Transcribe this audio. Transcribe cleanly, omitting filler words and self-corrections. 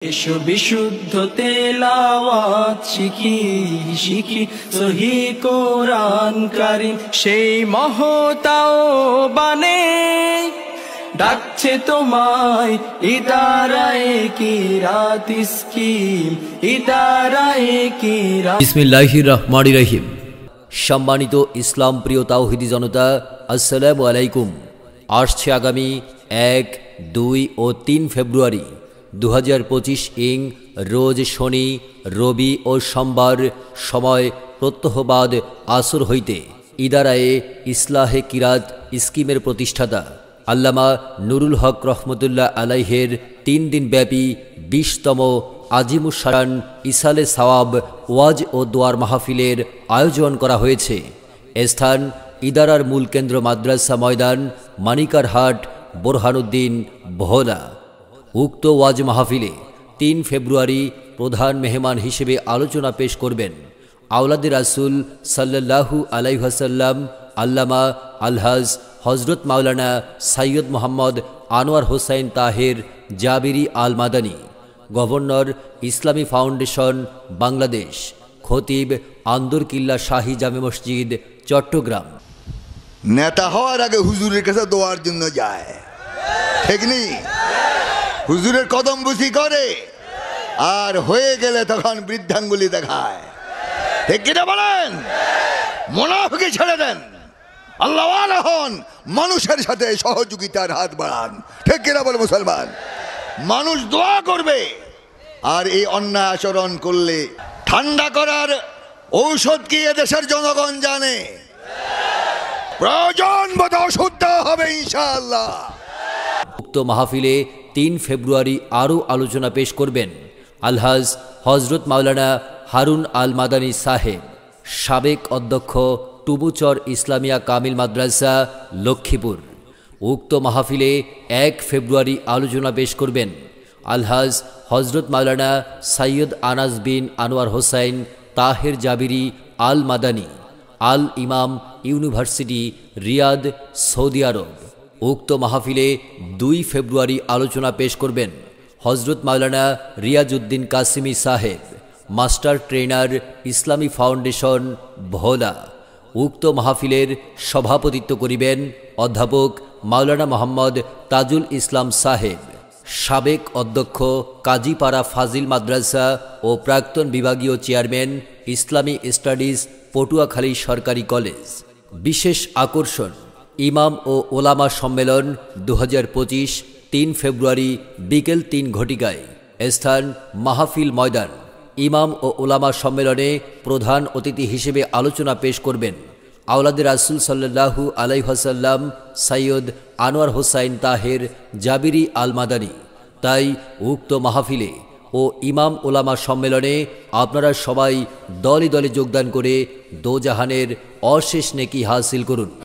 এসো বিশুদ্ধ তেলাওয়াত শিখি শিখি সহি কোরআন কারীম সেই মহতাও বানে ডাকছে তোমায় ইদারায়ে কিরাত স্কিম ইদারায়ে কিরাত। বিসমিল্লাহির রহমানির রহিম। সম্মানিত ইসলাম প্রিয় তাওহীদি জনতা, আসসালামু আলাইকুম। আসছে আগামী 1, 2 ও 3 ফেব্রুয়ারি 2025 ইং রোজ শনি, রবি ও সোমবার, সময় প্রত্যহবাদ আসর হইতে ইদারায়ে ইসলাহে কিরাত স্কিমের প্রতিষ্ঠাতা আল্লামা নুরুল হক রহমতুল্লাহ আলাইহের 3 দিন ব্যাপী 20তম আজিমুশারান ইসালে সওয়াব ওয়াজ ও দোয়ার মাহফিলের আয়োজন করা হয়েছে। স্থান ইদারার মূল কেন্দ্র মাদ্রাসা ময়দান, মানিকারহাট, বোরহানুদ্দিন, ভোলা। উক্ত ওয়াজ মাহফিলে 3 ফেব্রুয়ারি প্রধান মেহমান হিসেবে আলোচনা পেশ করবেন আওলাদে রাসূল সাল্লাল্লাহু আলাইহি ওয়াসাল্লাম আল্লামা আলহাজ হযরত মাওলানা সৈয়দ মোহাম্মদ আনোয়ার হোসাইন তাহের জাবিরি আল মাদানী, গভর্নর ইসলামী ফাউন্ডেশন বাংলাদেশ, খতিব আন্দরকিল্লা শাহী জামে মসজিদ, চট্টগ্রাম। নেতা হওয়ার আগে হুজুরের কাছে দোয়ার জন্য যায়, ঠিক নেই? হুজুরের কদম বুঝি করে, আর হয়ে গেলে তখন বৃদ্ধাঙ্গুলি দেখায়, ঠিক কিনা বলেন? মুনাফিকি ছেড়ে দেন, আল্লাহওয়ালা হন, মানুষের সাথে সহযোগিতার হাত বাড়ান, ঠিক কিনা বলে মুসলমান? মানুষ দোয়া করবে, আর এই অন্যায় আচরণ করলে ঠান্ডা করার ঔষধ কি এদেশের জনগণ জানে? প্রয়োজন বোধ ওষুধ দেওয়া হবে ইনশাআল্লাহ। উক্ত মাহফিলে 3 ফেব্রুয়ারি আরও আলোচনা পেশ করবেন আলহাজ হজরত মাওলানা হারুন আল মাদানী সাহেব, সাবেক অধ্যক্ষ টুবুচর ইসলামিয়া কামিল মাদ্রাসা, লক্ষ্মীপুর। উক্ত মাহফিলে 1 ফেব্রুয়ারি আলোচনা পেশ করবেন আলহাজ হজরত মাওলানা সৈয়দ আনাস বিন আনোয়ার হোসাইন তাহের জাবিরি আল মাদানী, আল ইমাম ইউনিভার্সিটি, রিয়াদ, সৌদি আরব। উক্ত মাহফিলে 2 ফেব্রুয়ারি আলোচনা পেশ করবেন হজরত মাওলানা রিয়াজউদ্দিন কাসিমি সাহেব, মাস্টার ট্রেনার, ইসলামী ফাউন্ডেশন, ভোলা। উক্ত মাহফিলের সভাপতিত্ব করিবেন অধ্যাপক মাওলানা মোহাম্মদ তাজুল ইসলাম সাহেব, সাবেক অধ্যক্ষ কাজীপাড়া ফাজিল মাদ্রাসা ও প্রাক্তন বিভাগীয় চেয়ারম্যান, ইসলামী স্টাডিজ, পটুয়াখালী সরকারি কলেজ। বিশেষ আকর্ষণ ইমাম ও ওলামা সম্মেলন 2025, 3 ফেব্রুয়ারি বিকেল 3 ঘটিকায়। স্থান মাহফিল ময়দান। ইমাম ও ওলামা সম্মেলনে প্রধান অতিথি হিসেবে আলোচনা পেশ করবেন আওলাদে রাসূল সাল্লাল্লাহু আলাইহি ওয়াসাল্লাম সৈয়দ আনোয়ার হোসাইন তাহের জাবিরি আল মাদানী। তাই উক্ত মাহফিলে ও ইমাম ওলামা সম্মেলনে আপনারা সবাই দলে দলে যোগদান করে দোজাহানের অশেষ নেকি হাসিল করুন।